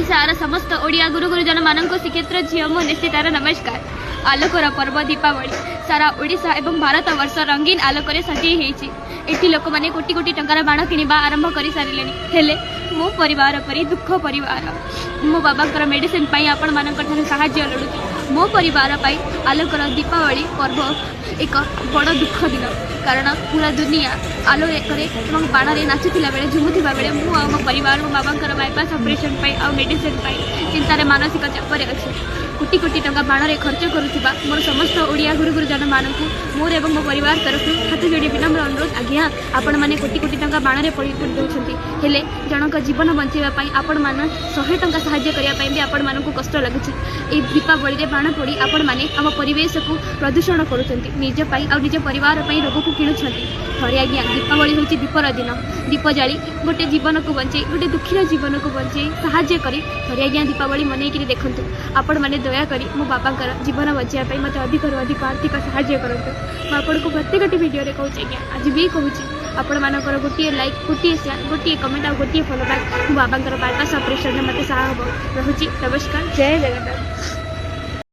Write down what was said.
ओडिशार समस्त ओडिया गुरु गुरुजन मानक श्रीक्षेत्र झील मो निश्चितार नमस्कार। आलोकर पर्व दीपावली सारा ओडिशा एवं भारत वर्ष रंगीन आलोक सजई एठी लोक मैंने कोटी कोटी टंकार बाण किणवा आरंभ कर सारे हेले मो परिवार परी दुख परिवार मो बाबा मेडिसिन आपण मान साहाय्य लोड़ुची मो परिवार आलोकर दीपावली पर्व एक बड़ दुख दिन कारण पूरा दुनिया आलोकरे बाण नाचुला बेले झुमुवा बेले मो परिवार मो बाबा बाईपास ऑपरेशन आ मेडिसिन चिंतार मानसिक चापर अच्छे कोटी कोटी टंका बाण खर्च करुवा मोर समस्त ओडिया गुरु गुरुजन मानक मोर एवं मो परिवार तरफ हाथ जोड़ी विनम्र अनुरोध आज्ञा आपण मैंने कोटी कोटी टंका बाण पड़ी दौरान हेले जनक जीवन बचाई आपण मान 100 टंका साहाय्य करने भी आपण मानक कष्ट लगुच ये दीपावली बाण पड़ी आपण मैंने आम परिवेश को प्रदूषण करुँच निजपाई आ निज परिवार रोग को किणुंट थे आज्ञा दीपावली हूँ दीपर दिन दीप जाली गोटे जीवन को बचे गोटे दुखीर जीवन को बचे साहाय्य करी थे आज्ञा दीपावली मनईकि देखूँ आपण मैंने दयाकोरी मो बाबा जीवन बचाई मत अधिक अधिक आर्थिक साहाय्य करूँ आपको प्रत्येक भिडियो कहूँ आज्ञा आज भी कहूँ आपण मानकर गोटे लाइक गोटे शेयर गोटे कमेंट आ गोटे फॉलो बैक मो बाबा बाईपास ऑपरेशन मत साहा रोचे। नमस्कार, जय जगन्नाथ।